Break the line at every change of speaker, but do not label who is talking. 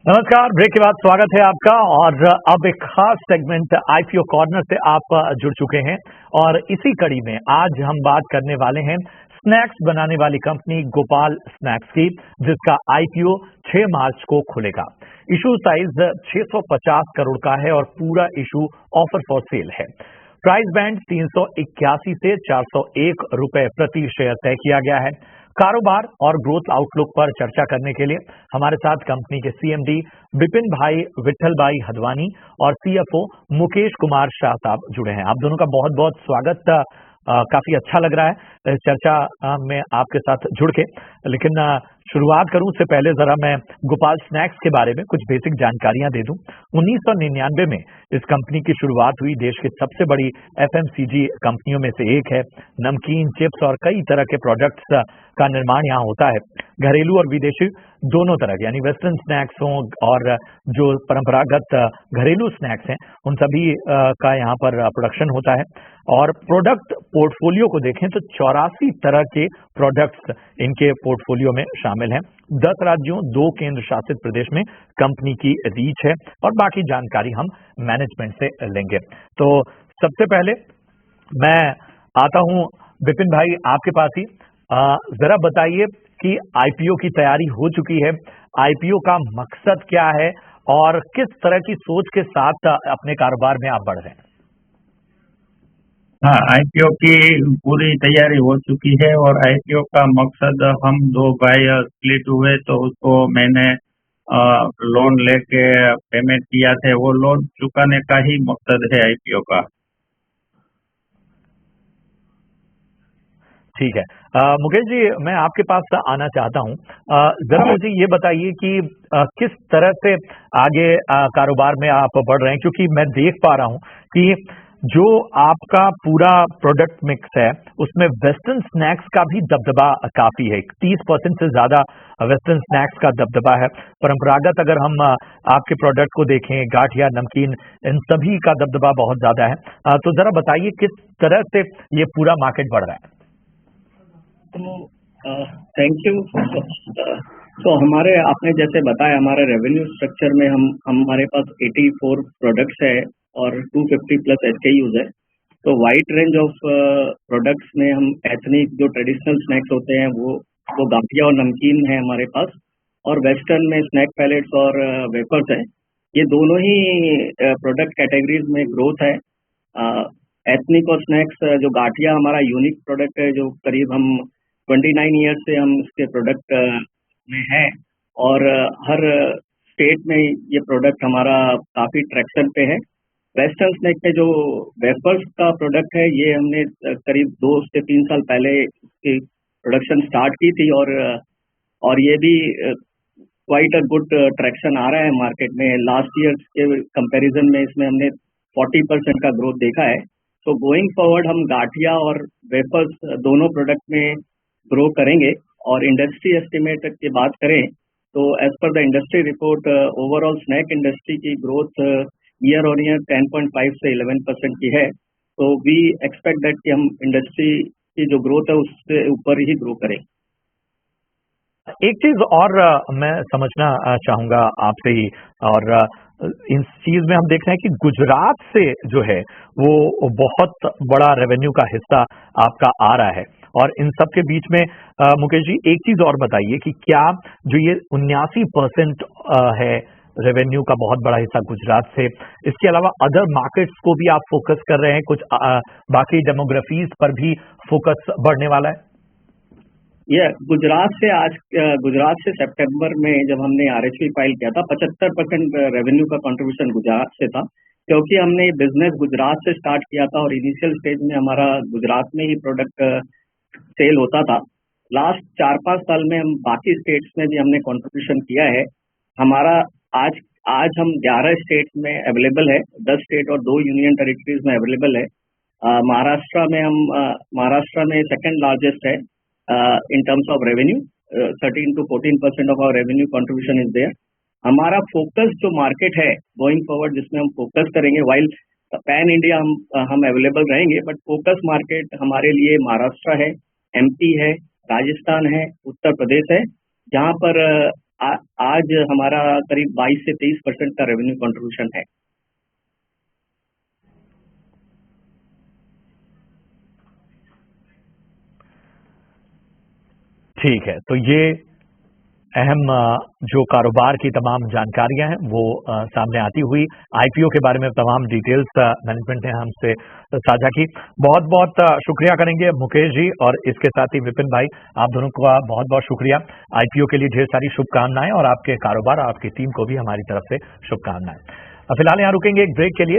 नमस्कार, ब्रेक के बाद स्वागत है आपका। और अब एक खास सेगमेंट आईपीओ कॉर्नर से आप जुड़ चुके हैं और इसी कड़ी में आज हम बात करने वाले हैं स्नैक्स बनाने वाली कंपनी गोपाल स्नैक्स की, जिसका आईपीओ 6 मार्च को खुलेगा। इशू साइज 650 करोड़ का है और पूरा इशू ऑफर फॉर सेल है। प्राइस बैंड 381 से 401 रुपए प्रति शेयर तय किया गया है। कारोबार और ग्रोथ आउटलुक पर चर्चा करने के लिए हमारे साथ कंपनी के सीएमडी विपिन भाई विठल भाई हदवानी और सीएफओ मुकेश कुमार शाह साहब जुड़े हैं। आप दोनों का बहुत बहुत स्वागत। काफी अच्छा लग रहा है चर्चा में आपके साथ जुड़ के। लेकिन शुरुआत करूं उससे पहले जरा मैं गोपाल स्नैक्स के बारे में कुछ बेसिक जानकारियां दे दूं। 1999 में इस कंपनी की शुरुआत हुई। देश की सबसे बड़ी एफएमसीजी कंपनियों में से एक है। नमकीन, चिप्स और कई तरह के प्रोडक्ट्स का निर्माण यहाँ होता है। घरेलू और विदेशी दोनों तरह के, यानी वेस्टर्न स्नैक्स हों और जो परंपरागत घरेलू स्नैक्स हैं, उन सभी का यहाँ पर प्रोडक्शन होता है। और प्रोडक्ट पोर्टफोलियो को देखें तो 84 तरह के प्रोडक्ट्स इनके पोर्टफोलियो में शामिल हैं। 10 राज्यों, 2 केंद्र शासित प्रदेश में कंपनी की रीच है और बाकी जानकारी हम मैनेजमेंट से लेंगे। तो सबसे पहले मैं आता हूं विपिन भाई आपके पास ही। जरा बताइए कि आईपीओ की तैयारी हो चुकी है, आईपीओ का मकसद क्या है और किस तरह की सोच के साथ अपने कारोबार में आप बढ़ रहे हैं।
हाँ, आईपीओ की पूरी तैयारी हो चुकी है और आईपीओ का मकसद, हम दो भाई स्प्लिट हुए तो उसको मैंने लोन लेके पेमेंट किया थे, वो लोन चुकाने का ही मकसद है आईपीओ का।
ठीक है। मुकेश जी, मैं आपके पास आना चाहता हूं। जरा मुझे ये बताइए कि किस तरह से आगे कारोबार में आप बढ़ रहे हैं, क्योंकि मैं देख पा रहा हूं कि जो आपका पूरा प्रोडक्ट मिक्स है उसमें वेस्टर्न स्नैक्स का भी दबदबा काफी है। 30% से ज्यादा वेस्टर्न स्नैक्स का दबदबा है। परंपरागत अगर हम आपके प्रोडक्ट को देखें, गाठिया, नमकीन, इन सभी का दबदबा बहुत ज्यादा है। तो जरा बताइए किस तरह से ये पूरा मार्केट बढ़ रहा है।
तो थैंक यू। तो हमारे आपने जैसे बताया, हमारे रेवेन्यू स्ट्रक्चर में हमारे पास 84 प्रोडक्ट्स है और 250 प्लस SKUs है। तो वाइड रेंज ऑफ प्रोडक्ट्स में हम एथनिक जो ट्रेडिशनल स्नैक्स होते हैं वो गाठिया और नमकीन है हमारे पास, और वेस्टर्न में स्नैक पैलेट्स और वेफर्स है। ये दोनों ही प्रोडक्ट कैटेगरीज में ग्रोथ है। एथनिक और स्नैक्स, जो गाठिया हमारा यूनिक प्रोडक्ट है, जो करीब हम 29 ईयर्स से हम इसके प्रोडक्ट में हैं, और हर स्टेट में ये प्रोडक्ट हमारा काफ़ी ट्रैक्शन पे है। वेस्टर्न स्नैक में जो वेफर्स का प्रोडक्ट है, ये हमने करीब 2 से 3 साल पहले इसकी प्रोडक्शन स्टार्ट की थी, और ये भी क्वाइट अ गुड ट्रैक्शन आ रहा है मार्केट में। लास्ट ईयर के कंपैरिजन में इसमें हमने 40% का ग्रोथ देखा है। तो गोइंग फॉरवर्ड हम गाठिया और वेफर्स दोनों प्रोडक्ट में ग्रो करेंगे। और इंडस्ट्री एस्टिमेट की बात करें तो as per the industry report, overall snack industry की ग्रोथ ईयर ऑन ईयर 10.5 से 11% की है। तो वी एक्सपेक्ट दैट कि हम इंडस्ट्री की जो ग्रोथ है उससे ऊपर ही ग्रो करें।
एक चीज और मैं समझना चाहूंगा आपसे ही। और इस चीज में हम देख रहे हैं कि गुजरात से जो है वो बहुत बड़ा रेवेन्यू का हिस्सा आपका आ रहा है। और इन सब के बीच में मुकेश जी, एक चीज और बताइए कि क्या जो ये 79% है रेवेन्यू का बहुत बड़ा हिस्सा गुजरात से, इसके अलावा अदर मार्केट्स को भी आप फोकस कर रहे हैं, कुछ बाकी डेमोग्राफीज पर भी फोकस बढ़ने वाला है?
ये गुजरात से सितंबर में जब हमने RHP फाइल किया था, 75% रेवेन्यू का कंट्रीब्यूशन गुजरात से था, क्योंकि हमने बिजनेस गुजरात से स्टार्ट किया था और इनिशियल स्टेज में हमारा गुजरात में ही प्रोडक्ट सेल होता था। लास्ट 4-5 साल में हम बाकी स्टेट्स में भी हमने कंट्रीब्यूशन किया है। हमारा आज आज हम 11 स्टेट्स में अवेलेबल है, 10 स्टेट और 2 यूनियन टेरिटरीज में अवेलेबल है। महाराष्ट्र में सेकंड लार्जेस्ट है in terms of revenue, 13 to 14% of our revenue contribution is there. हमारा फोकस जो मार्केट है गोइंग फॉरवर्ड, जिसमें हम फोकस करेंगे, वाइल पैन इंडिया हम अवेलेबल रहेंगे, बट फोकस मार्केट हमारे लिए महाराष्ट्र है, MP है, राजस्थान है, उत्तर प्रदेश है, जहाँ पर आज हमारा करीब 22 से 23% का रेवेन्यू कंट्रीब्यूशन है।
ठीक है, तो ये अहम जो कारोबार की तमाम जानकारियां हैं वो सामने आती हुई। आईपीओ के बारे में तमाम डिटेल्स मैनेजमेंट ने हमसे साझा की। बहुत बहुत शुक्रिया करेंगे मुकेश जी और इसके साथ ही विपिन भाई, आप दोनों का बहुत बहुत शुक्रिया। आईपीओ के लिए ढेर सारी शुभकामनाएं और आपके कारोबार, आपकी टीम को भी हमारी तरफ से शुभकामनाएं। फिलहाल यहाँ रुकेंगे एक ब्रेक के लिए।